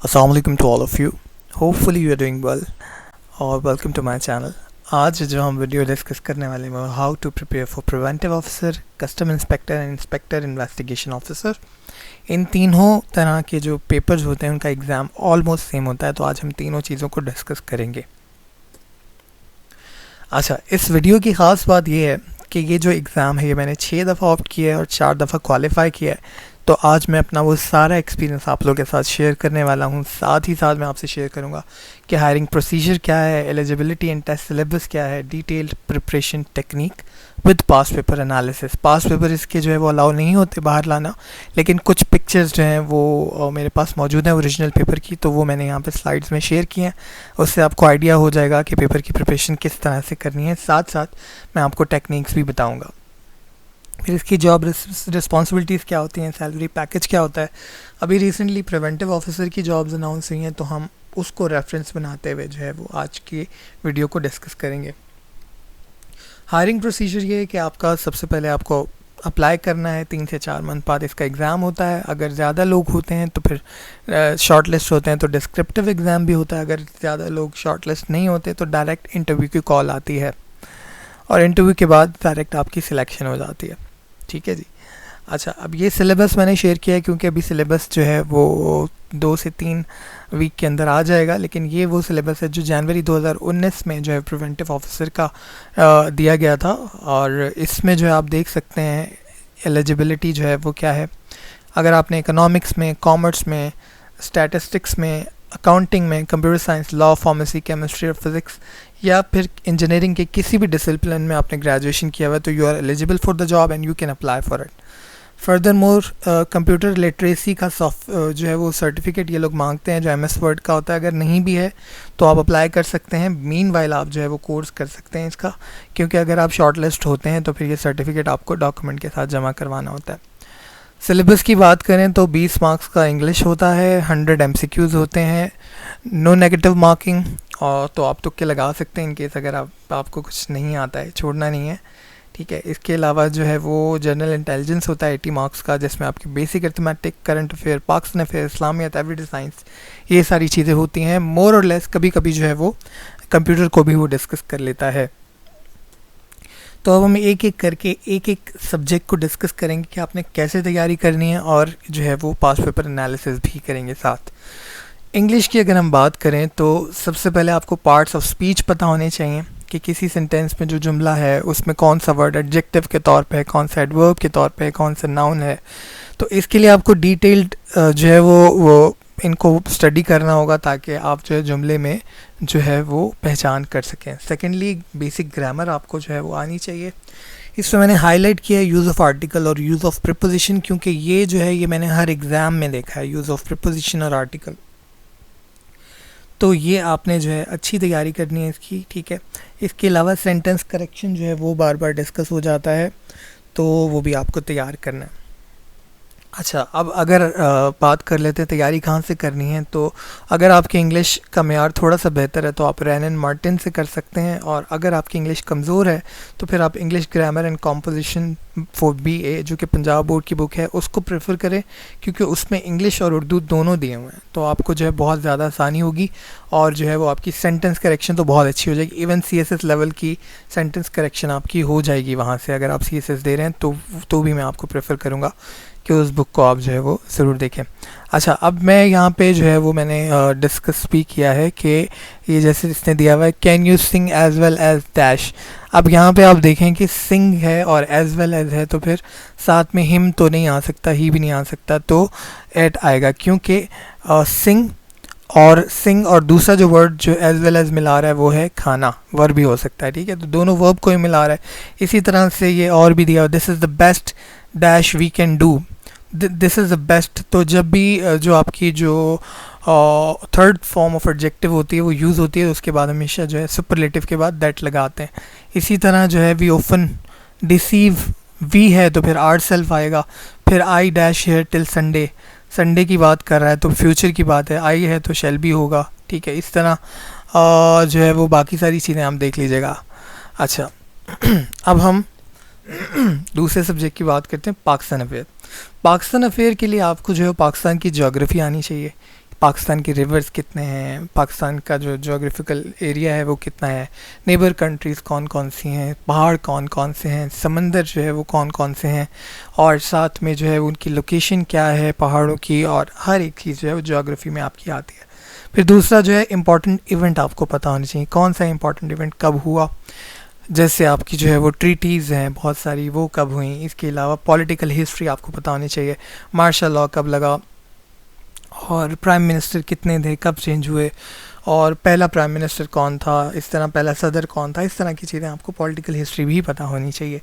Assalamu alaikum to all of you. Hopefully you are doing well और welcome to my channel. आज जो हम video discuss करने वाले हैं how to prepare for preventive officer, custom inspector and inspector investigation officer. इन तीनों तरह के जो पेपर्स होते हैं उनका एग्ज़ाम ऑलमोस्ट सेम होता है, तो आज हम तीनों चीज़ों को डिस्कस करेंगे। अच्छा, इस वीडियो की ख़ास बात यह है कि ये जो एग्ज़ाम है ये मैंने 6 दफ़ा ऑप्ट किया है और 4 दफ़ा क्वालिफाई किया है। तो आज मैं अपना वो सारा एक्सपीरियंस आप लोगों के साथ शेयर करने वाला हूँ। साथ ही साथ मैं आपसे शेयर करूँगा कि हायरिंग प्रोसीजर क्या है, एलिजिबिलिटी एंड टेस्ट सिलेबस क्या है, detailed preparation technique with pass paper analysis. Pass paper इसके जो है वो अलाउ नहीं होते बाहर लाना, लेकिन कुछ पिक्चर्स जो हैं वो मेरे पास मौजूद हैं ओरिजिनल पेपर की, तो वो मैंने यहाँ पे स्लाइड्स में शेयर किए हैं। उससे आपको आइडिया हो जाएगा कि पेपर की प्रिपरेशन किस तरह से करनी है। साथ साथ मैं आपको टेक्निक्स भी बताऊँगा। फिर इसकी जॉब रिस्पॉन्सिबिलिटीज़ क्या होती हैं, सैलरी पैकेज क्या होता है। अभी रिसेंटली प्रिवेंटिव ऑफिसर की जॉब्स अनाउंस हुई हैं, तो हम उसको रेफरेंस बनाते हुए जो है वो आज की वीडियो को डिस्कस करेंगे। हायरिंग प्रोसीजर ये है कि आपका सबसे पहले आपको अप्लाई करना है, 3 से 4 मंथ बाद इसका एग्ज़ाम होता है। अगर ज़्यादा लोग होते हैं तो फिर शॉर्ट लिस्ट होते हैं, तो डिस्क्रिप्टिव एग्ज़ाम भी होता है। अगर ज़्यादा लोग शॉर्ट लिस्ट नहीं होते तो डायरेक्ट इंटरव्यू की कॉल आती है और इंटरव्यू के बाद डायरेक्ट आपकी सिलेक्शन हो जाती है। ठीक है जी। अच्छा, अब ये सिलेबस मैंने शेयर किया है क्योंकि अभी सिलेबस जो है वो 2 से 3 वीक के अंदर आ जाएगा, लेकिन ये वो सिलेबस है जो जनवरी 2019 में जो है प्रिवेंटिव ऑफिसर का दिया गया था। और इसमें जो है आप देख सकते हैं एलिजिबिलिटी जो है वो क्या है। अगर आपने इकोनॉमिक्स में, कॉमर्स में, स्टैटिस्टिक्स में, अकाउंटिंग में, computer science, law, pharmacy, chemistry और फिज़िक्स या फिर इंजीनियरिंग के किसी भी डिसिप्लिन में आपने ग्रेजुएशन किया हुआ है, तो you are eligible for the job and you can apply for it. Further more computer literacy का जो है वो सर्टिफिकेट ये लोग मांगते हैं, जो MS वर्ड का होता है। अगर नहीं भी है तो आप अप्लाई कर सकते हैं। मीनवाइल आप जो है वो कोर्स कर सकते हैं इसका, क्योंकि अगर आप शॉर्ट लिस्ट होते हैं तो फिर ये सर्टिफिकेट आपको डॉक्यूमेंट के साथ जमा करवाना होता है। सिलेबस की बात करें तो 20 मार्क्स का इंग्लिश होता है, 100 MCQs होते हैं, नो नेगेटिव मार्किंग। और तो आप तुक्के लगा सकते हैं इन केस अगर आपको कुछ नहीं आता है, छोड़ना नहीं है। ठीक है। इसके अलावा जो है वो जनरल इंटेलिजेंस होता है 80 मार्क्स का, जिसमें आपकी basic arithmetic, current affair, Pakistan affair, इस्लामियत, एवरीडे साइंस, ये सारी चीज़ें होती हैं। मोर और लेस कभी कभी जो है वो कंप्यूटर को भी वो डिस्कस कर लेता है। तो अब हम एक एक करके एक एक सब्जेक्ट को डिस्कस करेंगे कि आपने कैसे तैयारी करनी है, और जो है वो पास पेपर एनालिसिस भी करेंगे साथ। इंग्लिश की अगर हम बात करें तो सबसे पहले आपको पार्ट्स ऑफ स्पीच पता होने चाहिए कि किसी सेंटेंस में जो जुमला है उसमें कौन सा वर्ड एडजेक्टिव के तौर पे है, कौन सा एडवर्ब के तौर पे है, कौन सा नाउन है। तो इसके लिए आपको डिटेल्ड जो है वो इनको स्टडी करना होगा, ताकि आप जो है जुमले में जो है वो पहचान कर सकें। सेकेंडली, बेसिक ग्रामर आपको जो है वो आनी चाहिए। इसमें मैंने हाईलाइट किया है यूज़ ऑफ आर्टिकल और यूज़ ऑफ प्रीपोजिशन, क्योंकि ये जो है ये मैंने हर एग्ज़ाम में देखा है, यूज़ ऑफ प्रीपोजिशन और आर्टिकल। तो ये आपने जो है अच्छी तैयारी करनी है इसकी। ठीक है। इसके अलावा सेंटेंस करेक्शन जो है वो बार बार डिस्कस हो जाता है, तो वो भी आपको तैयार करना है। अच्छा, अब अगर बात कर लेते हैं तैयारी कहाँ से करनी है, तो अगर आपकी इंग्लिश का मेयार थोड़ा सा बेहतर है तो आप रैन एंड मार्टिन से कर सकते हैं, और अगर आपकी इंग्लिश कमज़ोर है तो फिर आप English grammar and composition for BA जो कि पंजाब बोर्ड की बुक है उसको प्रेफर करें, क्योंकि उसमें इंग्लिश और उर्दू दोनों दिए हुए हैं, तो आपको जो है बहुत ज़्यादा आसानी होगी। और जो है वो आपकी सेंटेंस करेक्शन तो बहुत अच्छी हो जाएगी। इवन CSS लेवल की सेंटेंस करेक्शन आपकी हो जाएगी वहाँ से, अगर आप CSS दे रहे हैं तो भी मैं आपको प्रेफर करूँगा कि उस बुक को आप जो है वो ज़रूर देखें। अच्छा, अब मैं यहाँ पे जो है वो मैंने डिस्कस भी किया है कि ये जैसे इसने दिया हुआ है can you sing as well as dash. अब यहाँ पे आप देखें कि सिंग है और एज़ वेल एज़ है, तो फिर साथ में हिम तो नहीं आ सकता, ही भी नहीं आ सकता, तो एट आएगा, क्योंकि सिंग और दूसरा जो वर्ड जो एज़ वेल एज़ मिला रहा है वो है खाना, वर्ब भी हो सकता है। ठीक है, तो दोनों वर्ब को ही मिला रहा है। इसी तरह से ये और भी दिया, this is the best dash we can do, this is the best. तो जब भी जो आपकी जो थर्ड फॉर्म ऑफ एडजेक्टिव होती है वो यूज़ होती है, तो उसके बाद हमेशा जो है सुपरलेटिव के बाद दैट लगाते हैं। इसी तरह जो है वी ओफन डिसीव, वी है तो फिर आर सेल्फ आएगा, फिर I dash hair till Sunday, Sunday की बात कर रहा है तो फ्यूचर की बात है, आई है तो शेल भी होगा। ठीक है, इस तरह जो है वो बाकी सारी चीज़ें आप देख लीजिएगा। अच्छा अब हम दूसरे सब्जेक्ट की बात करते हैं, पाकिस्तान अफेयर। पाकिस्तान अफेयर के लिए आपको जो है पाकिस्तान की ज्योग्राफी आनी चाहिए, पाकिस्तान के रिवर्स कितने हैं, पाकिस्तान का जो जोग्राफिकल एरिया है वो कितना है, नेबर कंट्रीज़ कौन कौन सी हैं, पहाड़ कौन कौन से हैं, समंदर जो है वो कौन कौन से हैं, और साथ में जो है उनकी लोकेशन क्या है पहाड़ों की, और हर एक चीज़ जो है वो जोग्राफ़ी में आपकी आती है। फिर दूसरा जो है इम्पॉर्टेंट इवेंट आपको पता होनी चाहिए, कौन सा इम्पॉर्टेंट इवेंट कब हुआ, जैसे आपकी जो है वो ट्रीटीज़ हैं बहुत सारी वो कब हुई। इसके अलावा पॉलिटिकल हिस्ट्री आपको पता होनी चाहिए, मार्शल लॉ कब लगा, और प्राइम मिनिस्टर कितने थे, कब चेंज हुए, और पहला प्राइम मिनिस्टर कौन था, इस तरह पहला सदर कौन था, इस तरह की चीज़ें आपको पॉलिटिकल हिस्ट्री भी पता होनी चाहिए।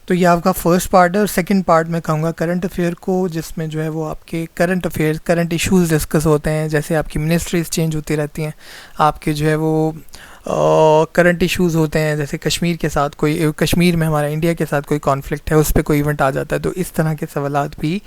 तो ये आपका फर्स्ट पार्ट है। और सेकंड पार्ट में कहूँगा करंट अफेयर को, जिसमें जो है वो आपके current affair, current issues discuss होते हैं, जैसे आपकी मिनिस्ट्रीज चेंज होती रहती हैं, आपके जो है वो करंट इश्यूज़ होते हैं, जैसे कश्मीर के साथ कोई, कश्मीर में हमारा इंडिया के साथ कोई कॉन्फ्लिक्ट है, उस पर कोई इवेंट आ जाता है, तो इस तरह के सवालात भी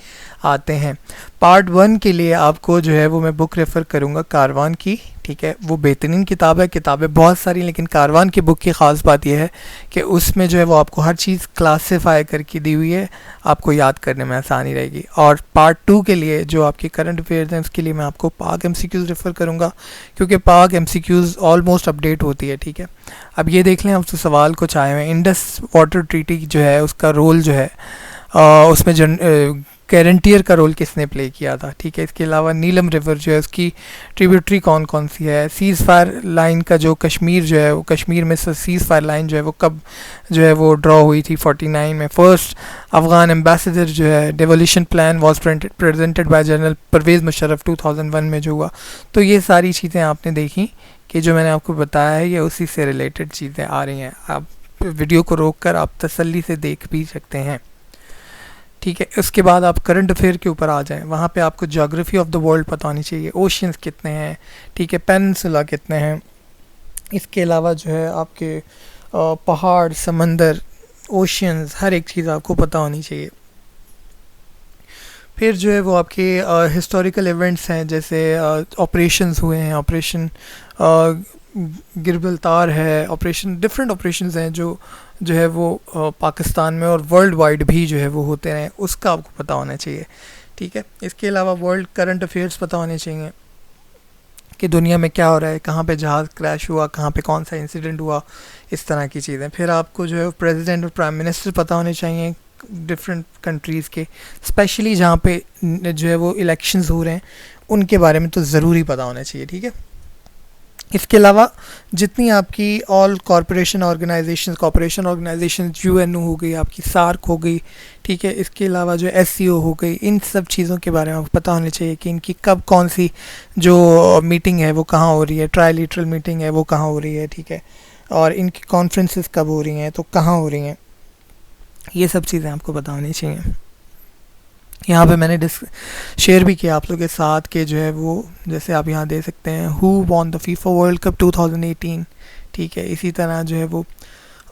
आते हैं। पार्ट 1 के लिए आपको जो है वो मैं बुक रेफ़र करूँगा कारवान की, ठीक है, वो बेहतरीन किताब है, किताबें बहुत सारी, लेकिन कारवान की बुक की ख़ास बात यह है कि उसमें जो है वो आपको हर चीज़ क्लासीफाई करके दी हुई है, आपको याद करने में आसानी रहेगी। और पार्ट 2 के लिए जो आपके करंट अफेयर्स हैं उसके लिए मैं आपको पाक MCQs रेफ़र करूँगा, क्योंकि पाक MCQs ऑलमोस्ट अपडेट होती है, ठीक है। अब ये देख लें, अब तो सवाल कुछ आए हुए हैं। इंडस वाटर ट्रीटी जो है उसका रोल जो है उसमें गारंटियर का रोल किसने प्ले किया था, ठीक है। इसके अलावा नीलम रिवर जो है उसकी ट्रिब्यूटरी कौन कौन सी है, सीज़ फायर लाइन का जो कश्मीर जो है वो, कश्मीर में सीज़ फायर लाइन जो है वो कब जो है वो ड्रॉ हुई थी 49 में। फर्स्ट अफ़गान एम्बेसडर जो है devolution plan was presented by General Pervez Musharraf 2001 में जो हुआ। तो ये सारी चीज़ें आपने देखी कि जो मैंने आपको बताया है ये उसी से रिलेटेड चीज़ें आ रही हैं। आप वीडियो को रोक कर आप तसल्ली से देख भी सकते हैं, ठीक है। उसके बाद आप करंट अफेयर के ऊपर आ जाएं, वहाँ पे आपको ज्योग्राफी ऑफ द वर्ल्ड पता होनी चाहिए, ओशियंस कितने हैं, ठीक है, पेनिनसुला कितने हैं। इसके अलावा जो है आपके पहाड़, समंदर, ओशियंस, हर एक चीज़ आपको पता होनी चाहिए। फिर जो है वो आपके हिस्टोरिकल इवेंट्स हैं, जैसे ऑपरेशंस हुए हैं, ऑपरेशन गिरबिलतार है, ऑपरेशन, डिफरेंट ऑपरेशंस हैं जो है वो पाकिस्तान में और वर्ल्ड वाइड भी जो है वो होते हैं, उसका आपको पता होना चाहिए, ठीक है। इसके अलावा वर्ल्ड करंट अफेयर्स पता होने चाहिए कि दुनिया में क्या हो रहा है, कहाँ पे जहाज़ क्रैश हुआ, कहाँ पे कौन सा इंसिडेंट हुआ, इस तरह की चीज़ें। फिर आपको जो है प्रेसिडेंट और प्राइम मिनिस्टर पता होने चाहिए डिफरेंट कंट्रीज़ के, स्पेशली जहाँ पे जो है वो इलेक्शंस हो रहे हैं उनके बारे में तो ज़रूरी पता होना चाहिए, ठीक है। इसके अलावा जितनी आपकी ऑल कॉरपोरेशन ऑर्गेनाइजेशन UNO हो गई, आपकी सार्क हो गई, ठीक है। इसके अलावा जो SCO हो गई, इन सब चीज़ों के बारे में आपको पता होना चाहिए कि इनकी कब कौन सी जो मीटिंग है वो कहाँ हो रही है, ट्राइलेटरल मीटिंग है वो कहाँ हो रही है, ठीक है, और इनकी कॉन्फ्रेंसेस कब हो रही हैं, तो कहाँ हो रही हैं, ये सब चीज़ें आपको पता होनी चाहिए। यहाँ पे मैंने शेयर भी किया आप लोगों के साथ कि जो है वो, जैसे आप यहाँ दे सकते हैं, who won the FIFA World Cup 2018, ठीक है। इसी तरह जो है वो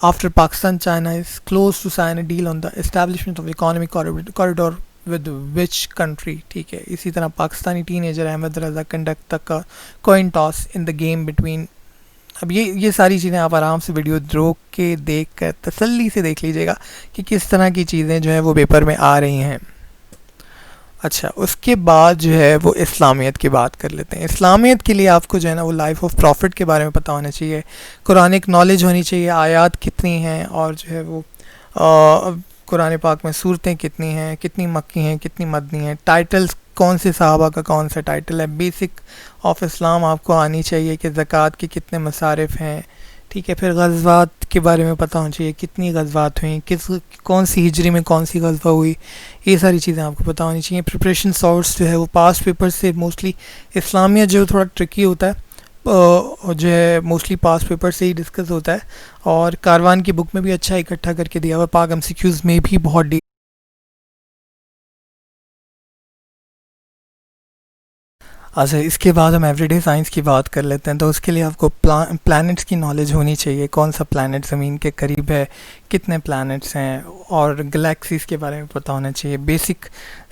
after Pakistan China is close to sign a deal on the establishment of economic corridor with which country, ठीक है। इसी तरह पाकिस्तानी टीनेजर अहमद रज़ा कंडक्ट तक का coin toss in the game between. अब ये सारी चीज़ें आप आराम से वीडियो रोक के देख कर तसल्ली से देख लीजिएगा कि किस तरह की चीज़ें जो हैं वो पेपर में आ रही हैं। अच्छा, उसके बाद जो है वो इस्लामियत की बात कर लेते हैं। इस्लामियत के लिए आपको जो है ना वो लाइफ ऑफ प्रॉफिट के बारे में पता होना चाहिए, कुरानिक नॉलेज होनी चाहिए, आयात कितनी हैं, और जो है वो कुरान पाक में सूरतें कितनी हैं, कितनी मक्की हैं, कितनी मदनी हैं, टाइटल्स कौन से सहाबा का कौन सा टाइटल है, बेसिक ऑफ इस्लाम आपको आनी चाहिए कि ज़कात के कितने मसारिफ हैं, ठीक है। फिर गज़वात के बारे में पता होना चाहिए, कितनी गज़वात हुई, कौन सी हिजरी में कौन सी गज़वा हुई, ये सारी चीज़ें आपको पता होनी चाहिए। प्रिपरेशन सोर्स जो है वो पास्ट पेपर से मोस्टली, इस्लामिया जो थोड़ा ट्रिकी होता है जो है मोस्टली पास्ट पेपर से ही डिस्कस होता है, और कारवान की बुक में भी अच्छा इकट्ठा करके दिया हुआ, पाक MCQs में भी बहुत अच्छा। इसके बाद हम एवरीडे साइंस की बात कर लेते हैं। तो उसके लिए आपको प्लैनेट्स की नॉलेज होनी चाहिए, कौन सा प्लैनेट ज़मीन के करीब है, कितने प्लैनेट्स हैं, और गैलेक्सीज़ के बारे में पता होना चाहिए। बेसिक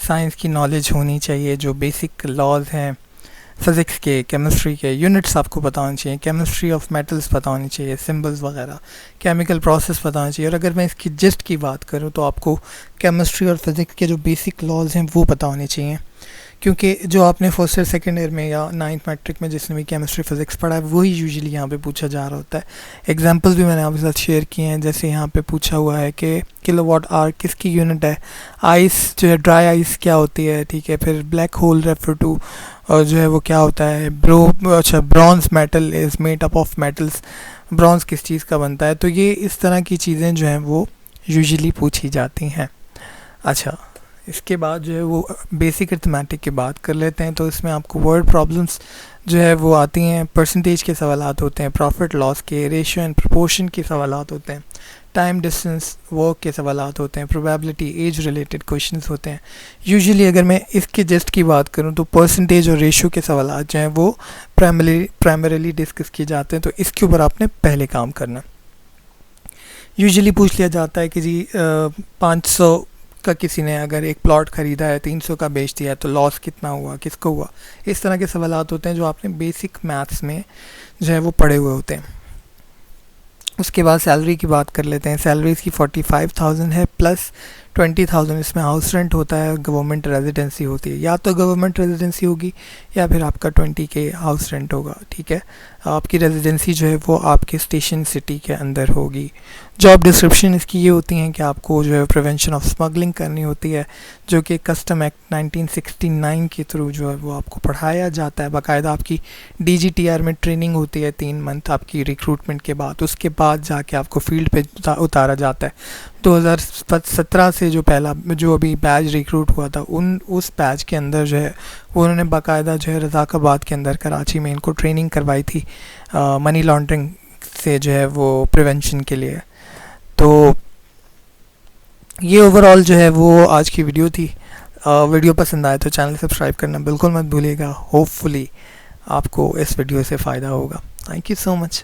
साइंस की नॉलेज होनी चाहिए, जो बेसिक लॉज हैं फ़िज़िक्स के, केमिस्ट्री के, यूनिट्स आपको पता होनी चाहिए, केमिस्ट्री ऑफ मेटल्स पता होनी चाहिए, सिंबल्स वगैरह, केमिकल प्रोसेस पता होना चाहिए। और अगर मैं इसकी जिस्ट की बात करूँ तो आपको केमिस्ट्री और फिज़िक्स के जो बेसिक लॉज हैं वो पता होने चाहिए, क्योंकि जो आपने फर्स्ट ईयर सेकेंड ईयर में या नाइन्थ मैट्रिक में जिसने भी केमिस्ट्री फिजिक्स पढ़ा है वही यूजुअली यहाँ पे पूछा जा रहा होता है। एग्जांपल्स भी मैंने आपके साथ शेयर किए हैं, जैसे यहाँ पे पूछा हुआ है कि किलोवाट आवर किसकी यूनिट है, आइस जो है ड्राई आइस क्या होती है, ठीक है, फिर ब्लैक होल रेफर टू और जो है वो क्या होता है, bronze metal is made up of metals, bronze किस चीज़ का बनता है। तो ये इस तरह की चीज़ें जो हैं वो यूजुअली पूछी जाती हैं। अच्छा, इसके बाद जो है वो बेसिक अर्थमेटिक की बात कर लेते हैं। तो इसमें आपको वर्ड प्रॉब्लम्स जो है वो आती हैं, परसेंटेज के सवालात होते हैं, प्रॉफिट लॉस के, रेशियो एंड प्रोपोर्शन के सवालात होते हैं, टाइम डिस्टेंस वर्क के सवालात होते हैं, प्रोबेबिलिटी एज रिलेटेड क्वेश्चंस होते हैं। यूजुअली अगर मैं इसके जस्ट की बात करूं तो परसेंटेज और रेशियो के सवालात जो हैं वो प्राइमरीली डिस्कस किए जाते हैं, तो इसके ऊपर आपने पहले काम करना। यूजुअली पूछ लिया जाता है कि जी 500 का किसी ने अगर एक प्लॉट ख़रीदा है, 300 का बेच दिया है, तो लॉस कितना हुआ, किसको हुआ। इस तरह के सवालात होते हैं जो आपने बेसिक मैथ्स में जो है वो पढ़े हुए होते हैं। उसके बाद सैलरी की बात कर लेते हैं। सैलरी इसकी 45,000 है प्लस 20,000 इसमें हाउस रेंट होता है, गवर्नमेंट रेजिडेंसी होती है, या तो गवर्नमेंट रेजिडेंसी होगी या फिर आपका 20K हाउस रेंट होगा, ठीक है। आपकी रेजिडेंसी जो है वो आपके स्टेशन सिटी के अंदर होगी। जॉब डिस्क्रिप्शन इसकी ये होती हैं कि आपको जो है प्रिवेंशन ऑफ स्मगलिंग करनी होती है, जो कि कस्टम एक्ट 1969 के थ्रू जो है वो आपको पढ़ाया जाता है। बाकायदा आपकी DGTR में ट्रेनिंग होती है 3 मंथ आपकी रिक्रूटमेंट के बाद, उसके बाद जाके आपको फील्ड पे उतारा जाता है। 2017 से जो पहला जो अभी बैच रिक्रूट हुआ था उस बैच के अंदर जो है उन्होंने बाकायदा जो है रज़ाकाबाद के अंदर कराची में इनको ट्रेनिंग करवाई थी मनी लॉन्ड्रिंग से जो है वो प्रिवेंशन के लिए। तो ये ओवरऑल जो है वो आज की वीडियो थी। वीडियो पसंद आए तो चैनल सब्सक्राइब करना बिल्कुल मत भूलिएगा। होपफुली आपको इस वीडियो से फ़ायदा होगा। Thank you so much.